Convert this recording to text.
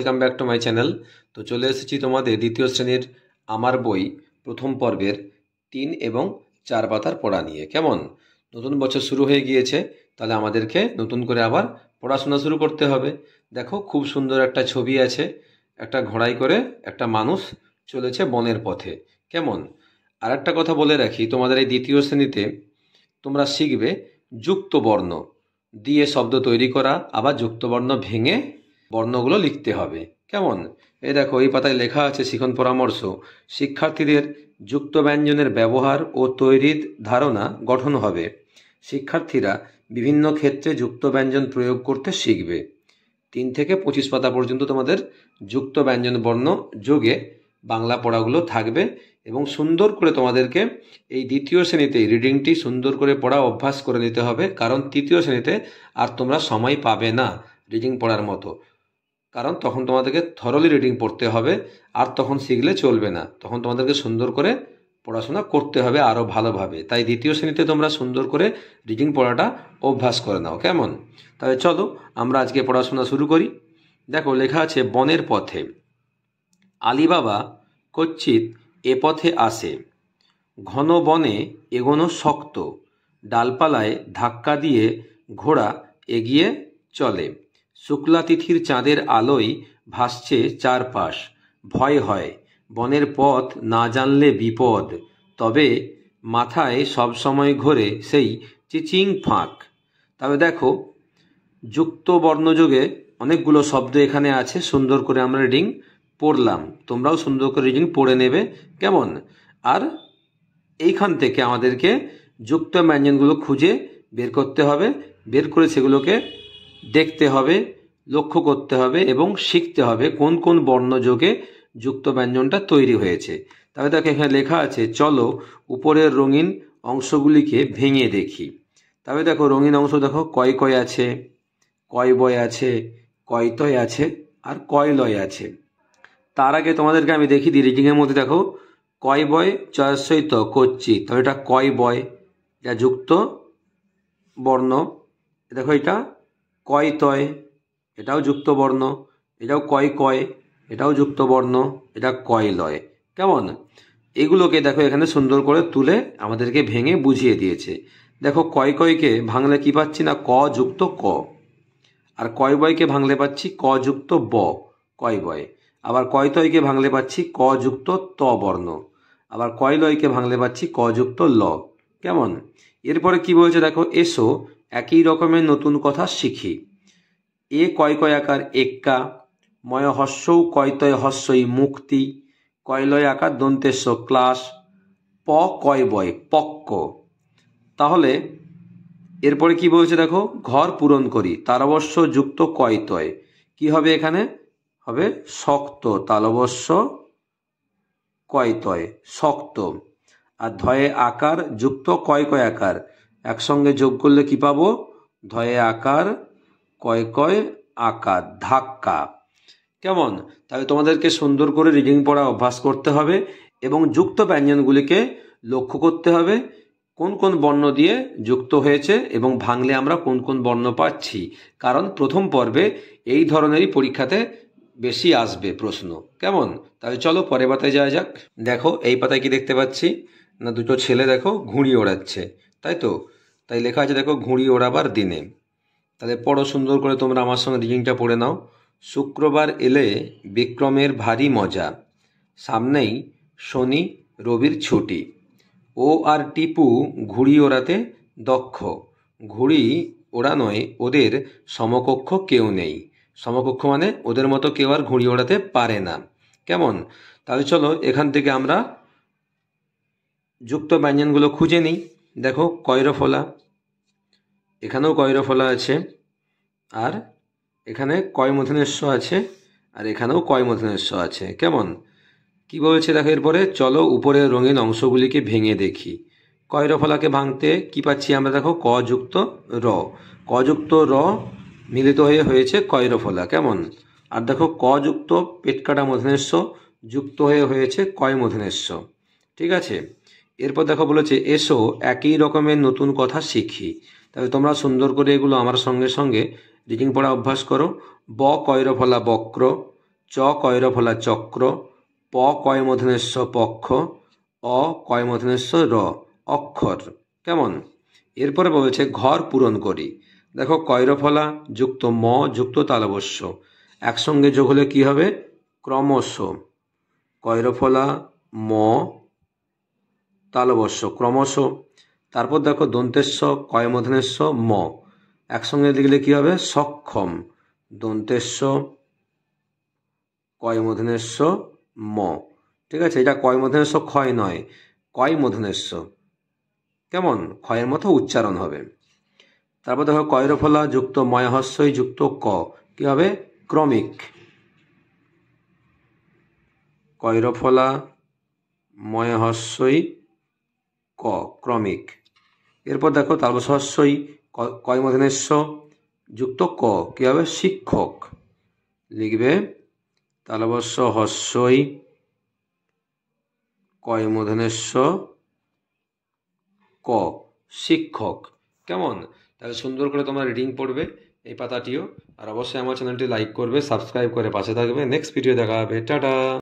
Welcome back to my channel. তো চলে এসেছি তোমাদের দ্বিতীয় শ্রেণীর আমার বই প্রথম পর্বের 3 এবং 4 পাতার পড়া নিয়ে। কেমন? নতুন বছর শুরু হয়ে গিয়েছে, তাহলে আমাদেরকে নতুন করে আবার পড়াশোনা শুরু করতে হবে। দেখো, খুব সুন্দর একটা ছবি আছে, একটা ঘোড়ায় করে একটা মানুষ চলেছে বনের পথে। কেমন? আর একটা কথা বলে রাখি, তোমাদের এই দ্বিতীয় শ্রেণীতে তোমরা শিখবে যুক্ত বর্ণ দিয়ে শব্দ তৈরি করা, আবার যুক্ত বর্ণ ভেঙে বর্ণগুলো লিখতে হবে। কেমন? এই দেখো, এই পাতায় লেখা আছে শিখন পরামর্শ। শিক্ষার্থীদের যুক্ত ব্যঞ্জনের ব্যবহার ও তৈরির ধারণা গঠন হবে। শিক্ষার্থীরা বিভিন্ন ক্ষেত্রে যুক্ত ব্যঞ্জন প্রয়োগ করতে শিখবে। 3 থেকে 25 পাতা পর্যন্ত তোমাদের যুক্ত ব্যঞ্জন বর্ণ যোগে বাংলা পড়াগুলো থাকবে এবং সুন্দর করে তোমাদেরকে এই দ্বিতীয় শ্রেণীতে রিডিংটি সুন্দর করে পড়া অভ্যাস করে নিতে হবে, কারণ তৃতীয় শ্রেণীতে আর তোমরা সময় পাবে না রিডিং পড়ার মতো। কারণ তখন তোমাদেরকে থরলি রিডিং পড়তে হবে, আর তখন শিখলে চলবে না, তখন তোমাদেরকে সুন্দর করে পড়াশোনা করতে হবে আরও ভালোভাবে। তাই দ্বিতীয় শ্রেণীতে তোমরা সুন্দর করে রিডিং পড়াটা অভ্যাস করে নাও। কেমন? তাহলে চলো আমরা আজকে পড়াশোনা শুরু করি। দেখো, লেখা আছে বনের পথে। আলিবাবা কচ্ছিৎ এ পথে আসে, ঘন বনে এগোনো শক্ত, ডালপালায় ধাক্কা দিয়ে ঘোড়া এগিয়ে চলে। শুক্লা তিথির চাঁদের আলোয় ভাসছে চারপাশ, ভয় হয় বনের পথ না জানলে বিপদ, তবে মাথায় সবসময় ঘোরে সেই চিচিং ফাঁক। তবে দেখো, যুক্ত বর্ণযোগে অনেকগুলো শব্দ এখানে আছে, সুন্দর করে আমরা রিডিং পড়লাম, তোমরাও সুন্দর করে রিডিং পড়ে নেবে। কেমন? আর এইখান থেকে আমাদেরকে যুক্ত ব্যঞ্জনগুলো খুঁজে বের করতে হবে, বের করে সেগুলোকে দেখতে হবে, লক্ষ্য করতে হবে এবং শিখতে হবে কোন কোন বর্ণযোগে যুক্ত ব্যঞ্জনটা তৈরি হয়েছে। তবে দেখো, এখানে লেখা আছে চলো উপরের রঙিন অংশগুলিকে ভেঙে দেখি। তবে দেখো, রঙিন অংশ দেখো, কয় কয় আছে, কয় বয় আছে, কয়তয় আছে আর কয় লয় আছে। তার আগে তোমাদেরকে আমি দেখি দিই রিডিংয়ের মধ্যে। দেখো, কয় বয় চয়সইত করছি, তবে এটা কয় বয়, এটা যুক্ত বর্ণ। দেখো, এটা কয় তয়, এটাও যুক্ত বর্ণ। এটাও কয় কয়, এটাও যুক্ত বর্ণ। এটা কয় লয়। কেমন? এগুলোকে দেখো এখানে সুন্দর করে তুলে আমাদেরকে ভেঙে বুঝিয়ে দিয়েছে। দেখো, কয় কয়কে ভাঙলে কি পাচ্ছি না, ক যুক্ত ক। আর কয় বয়কে ভাঙলে পাচ্ছি ক যুক্ত ব, কয় বয়। আবার কয় তয়কে ভাঙলে পাচ্ছি ক যুক্ত ত বর্ণ। আবার কয় লয়কে ভাঙলে পাচ্ছি ক যুক্ত ল। কেমন? এরপরে কি বলছে দেখো, এসো একই রকমের নতুন কথা শিখি। এ কয় কয় আকার এক্কা, ময় হস্যৌ কয়তয় হস্যই মুক্তি, কয়লয় আকার দন্তেস্য ক্লাস, প কয় বয় পক্ক। তাহলে এরপরে কি বলছে দেখো, ঘর পূরণ করি, তালবস্য যুক্ত কয়তয়। কি হবে এখানে? হবে শক্ত, তালবস্য কয়তয় শক্ত। আর ধয়ে আকার যুক্ত কয় কয় আকার, একসঙ্গে যোগ করলে কি পাবো? ধয়ে আকার কয় কয় আকার ধাক্কা। কেমন? তাহলে তোমাদেরকে সুন্দর করে রিডিং পড়া অভ্যাস করতে হবে এবং যুক্ত ব্যঞ্জনগুলিকে লক্ষ্য করতে হবে কোন কোন বর্ণ দিয়ে যুক্ত হয়েছে এবং ভাঙলে আমরা কোন কোন বর্ণ পাচ্ছি, কারণ প্রথম পর্বে এই ধরনেরই পরীক্ষাতে বেশি আসবে প্রশ্ন। কেমন? তাহলে চলো পরের পাতায় যাওয়া যাক। দেখো, এই পাতায় কি দেখতে পাচ্ছি না, দুটো ছেলে দেখো ঘুড়ি ওড়াচ্ছে, তাই তো? তাই লেখা আছে দেখো, ঘুড়ি ওড়াবার দিনে। তাহলে পড়ো সুন্দর করে, তোমরা আমার সঙ্গে রিডিংটা পড়ে নাও। শুক্রবার এলে বিক্রমের ভারী মজা, সামনেই শনি রবির ছুটি, ও আর টিপু ঘুড়ি ওড়াতে দক্ষ, ঘুড়ি ওড়ানোয় ওদের সমকক্ষ কেউ নেই। সমকক্ষ মানে ওদের মতো কেউ আর ঘুড়ি ওড়াতে পারে না। কেমন? তাহলে চলো এখান থেকে আমরা যুক্ত ব্যঞ্জনগুলো খুঁজে নিই। দেখো, কয়রফলা, এখানেও কয়রফলা আছে, আর এখানে কয় মূর্ধন্যস্ব আছে, আর এখানেও কয় মূর্ধন্যস্ব আছে। কেমন? কি বলছে দেখো এরপরে, চলো উপরের রঙিন অংশগুলিকে ভেঙে দেখি। কয়রফলাকে ভাঙতে কি পাচ্ছি আমরা? দেখো, ক যুক্ত র, ক যুক্ত র মিলিত হয়ে হয়েছে কয়রফলা। কেমন? আর দেখো, ক যুক্ত পেটকাটা মূর্ধন্যস্ব যুক্ত হয়ে হয়েছে কয় মূর্ধন্যস্ব। ঠিক আছে? এরপর দেখো বলেছে এসো একই রকমের নতুন কথা শিখি। তবে তোমরা সুন্দর করে এগুলো আমার সঙ্গে সঙ্গে রিডিং পড়া অভ্যাস করো। ব কয়রফলা বক্র, চ কয়রফলা চক্র, প কয়মূর্ধন্যস্ব পক্ষ, অ কয়মূর্ধন্যস্ব র অক্ষর। কেমন? এরপরে বলেছে ঘর পূরণ করি। দেখো কয়রফলা যুক্ত ম যুক্ত তালবস্য একসঙ্গে যোগ হলে কি হবে? ক্রমশ। কয়রফলা ম তালবস্য ক্রমশ। তারপর দেখো দন্তেস্ব কয়মূর্ধন্যস্ব ম একসঙ্গে লিখলে কি হবে? সক্ষম। দন্তেস্ব কয়মূর্ধন্যস্ব ম। ঠিক আছে, এটা কয়মূর্ধন্যস্ব ক্ষয় নয়, কয়মূর্ধন্যস্ব। কেমন? ক্ষয়ের মতো উচ্চারণ হবে। তারপর দেখো কয়রফলা যুক্ত ময়হস্যই যুক্ত ক কি হবে? ক্রমিক। কয়রফলা ময়হস্যই ক ক্রমিক। এরপর দেখো তালবস্যই কয়মূর্ধন্যস্ব যুক্ত ক কি হবে? শিক্ষক। লিখবে তালবস্য হস্যই কয়মূর্ধন্যস্ব ক শিক্ষক। কেমন? তাহলে সুন্দর করে তোমরা রিডিং পড়বে এই পাতাটিও, আর অবশ্যই আমার চ্যানেলটি লাইক করবে, সাবস্ক্রাইব করে পাশে থাকবে। নেক্সট ভিডিও দেখা হবে। টাটা।